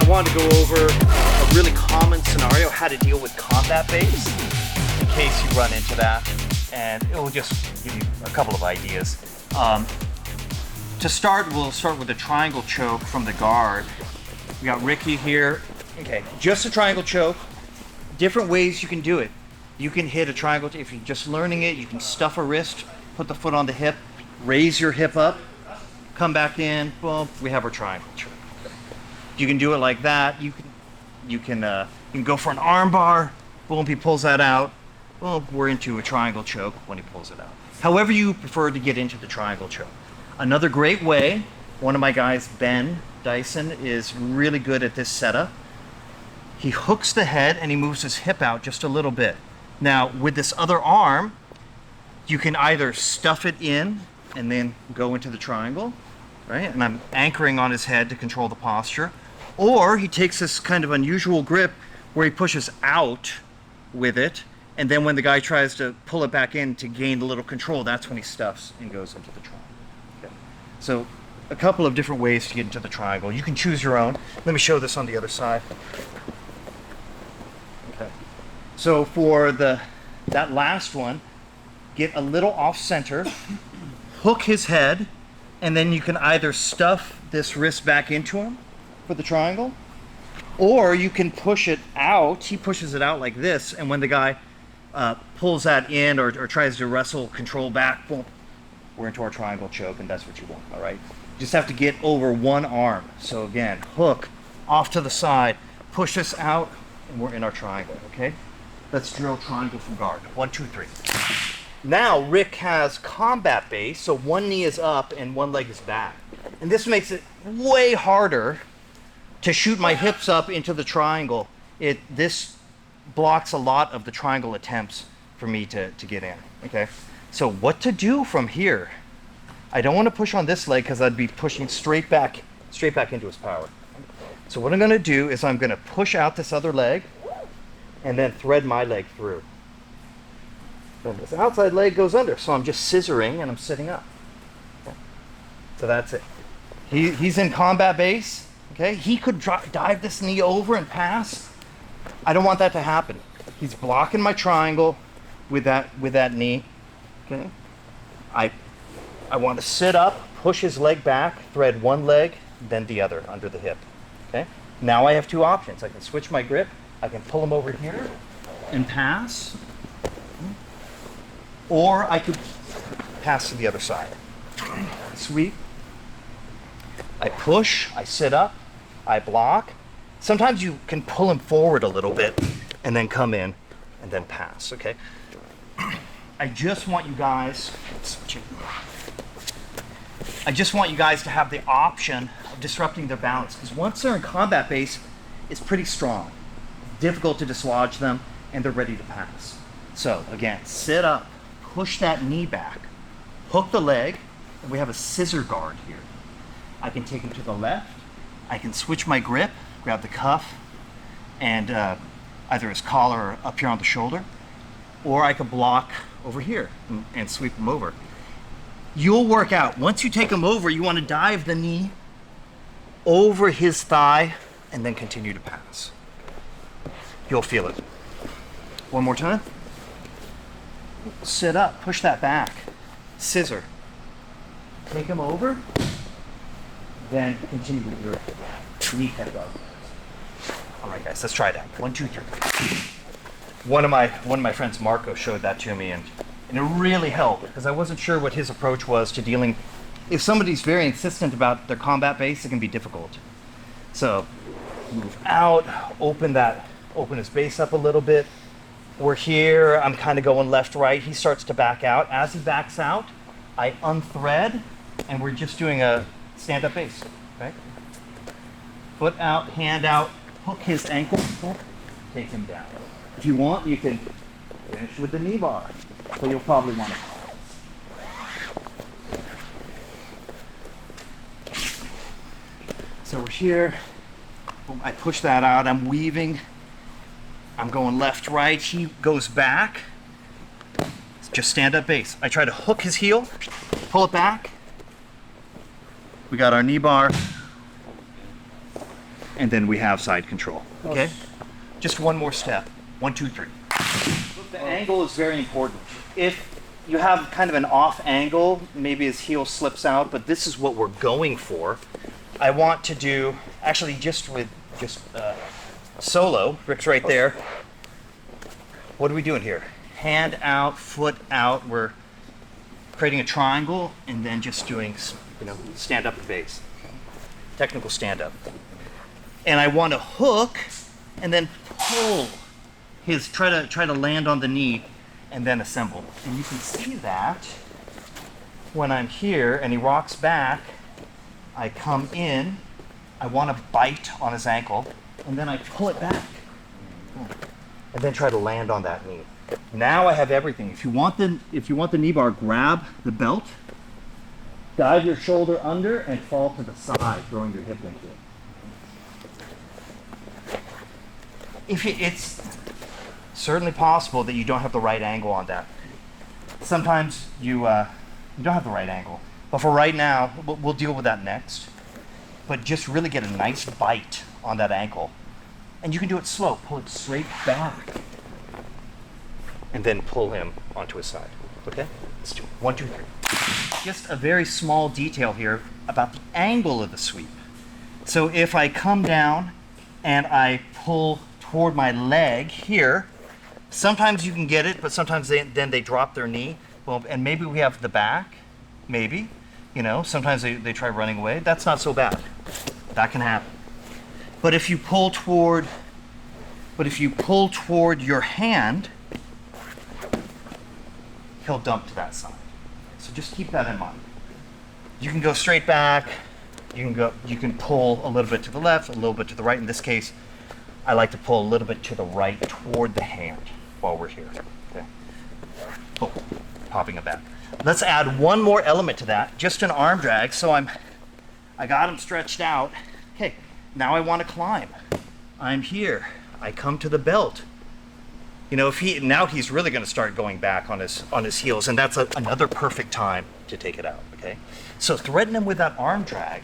I wanted to go over a really common scenario, how to deal with combat base, in case you run into that, and it will just give you a couple of ideas. To start, we'll start with a triangle choke from the guard. We got Ricky here. Okay, just a triangle choke. Different ways you can do it. You can hit a triangle, if you're just learning it, you can stuff a wrist, put the foot on the hip, raise your hip up, come back in, boom, we have our triangle choke. You can do it like that. You can go for an arm bar, boom, he pulls that out, boom, we're into a triangle choke when he pulls it out. However you prefer to get into the triangle choke. Another great way, one of my guys, Ben Dyson, is really good at this setup. He hooks the head and he moves his hip out just a little bit. Now, with this other arm, you can either stuff it in and then go into the triangle, right? And I'm anchoring on his head to control the posture. Or he takes this kind of unusual grip where he pushes out with it, and then when the guy tries to pull it back in to gain a little control, that's when he stuffs and goes into the triangle. Okay. So a couple of different ways to get into the triangle. You can choose your own. Let me show this on the other side. Okay. So for that last one, get a little off center, hook his head, and then you can either stuff this wrist back into him for the triangle, or you can push it out. He pushes it out like this, and when the guy pulls that in or tries to wrestle control back, boom, we're into our triangle choke, and that's what you want, all right? You just have to get over one arm. So again, hook off to the side, push this out, and we're in our triangle, okay? Let's drill triangle from guard. 1, 2, 3. Now Rick has combat base, so one knee is up and one leg is back. And this makes it way harder to shoot my hips up into the triangle. This blocks a lot of the triangle attempts for me to get in, okay? So what to do from here? I don't want to push on this leg because I'd be pushing straight back into his power. So what I'm going to do is I'm going to push out this other leg and then thread my leg through. Then this outside leg goes under, so I'm just scissoring and I'm sitting up. Okay. So that's it. He's in combat base. Okay, he could dive this knee over and pass. I don't want that to happen. He's blocking my triangle with that knee. Okay, I want to sit up, push his leg back, thread one leg, then the other under the hip. Okay, now I have two options. I can switch my grip. I can pull him over here and pass, or I could pass to the other side. Sweep. I push, I sit up, I block. Sometimes you can pull him forward a little bit and then come in and then pass, okay? I just want you guys to have the option of disrupting their balance, because once they're in combat base, it's pretty strong. Difficult to dislodge them, and they're ready to pass. So again, sit up, push that knee back, hook the leg, and we have a scissor guard here. I can take him to the left, I can switch my grip, grab the cuff, and either his collar or up here on the shoulder, or I could block over here and sweep him over. You'll work out. Once you take him over, you want to dive the knee over his thigh and then continue to pass. You'll feel it. One more time. Sit up, push that back, scissor. Take him over, then continue with your knee head up. All right, guys, let's try that. 1, 2, 3. One of my friends, Marco, showed that to me, and it really helped because I wasn't sure what his approach was to dealing. If somebody's very insistent about their combat base, it can be difficult. So move out, open his base up a little bit. We're here, I'm kind of going left, right. He starts to back out. As he backs out, I unthread, and we're just doing a stand-up base, okay? Foot out, hand out, hook his ankle, take him down. If you want, you can finish with the knee bar, but you'll probably want to pause. So we're here, I push that out, I'm weaving, I'm going left, right, he goes back, just stand up base. I try to hook his heel, pull it back, we got our knee bar, and then we have side control. Okay? Just one more step. 1, 2, 3. Look, the angle is very important. If you have kind of an off angle, maybe his heel slips out, but this is what we're going for. I want to do, actually just solo, Rick's right there. What are we doing here? Hand out, foot out. We're creating a triangle and then just doing, stand up at base. Technical stand up. And I want to hook and then pull his, try to land on the knee and then assemble. And you can see that when I'm here and he rocks back, I come in, I want to bite on his ankle, and then I pull it back. And then try to land on that knee. Now I have everything. If you want the knee bar, grab the belt, dive your shoulder under, and fall to the side, throwing your hip into it. It's certainly possible that you don't have the right angle on that. Sometimes you don't have the right angle. But for right now, we'll deal with that next. But just really get a nice bite on that ankle. And you can do it slow. Pull it straight back. And then pull him onto his side. Okay? Let's do it. 1, 2, 3. Just a very small detail here about the angle of the sweep. So if I come down and I pull toward my leg here, sometimes you can get it, but sometimes then they drop their knee. Well, and maybe we have the back. Maybe. Sometimes they try running away. That's not so bad. That can happen. But if you pull toward your hand, he'll dump to that side. So just keep that in mind. You can go straight back. You can pull a little bit to the left, a little bit to the right. In this case, I like to pull a little bit to the right toward the hand while we're here. Okay. Boom. Popping it back. Let's add one more element to that, just an arm drag. So I got him stretched out. Okay, now I want to climb. I'm here. I come to the belt. Now he's really going to start going back on his heels, and that's another perfect time to take it out. Okay, so threaten him with that arm drag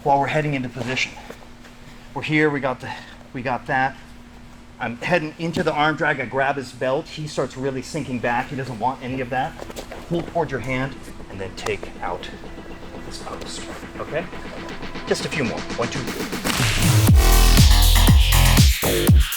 while we're heading into position. We're here. We got that. I'm heading into the arm drag. I grab his belt. He starts really sinking back. He doesn't want any of that. Pull toward your hand and then take out this post. Okay? Just a few more. 1, 2, 3.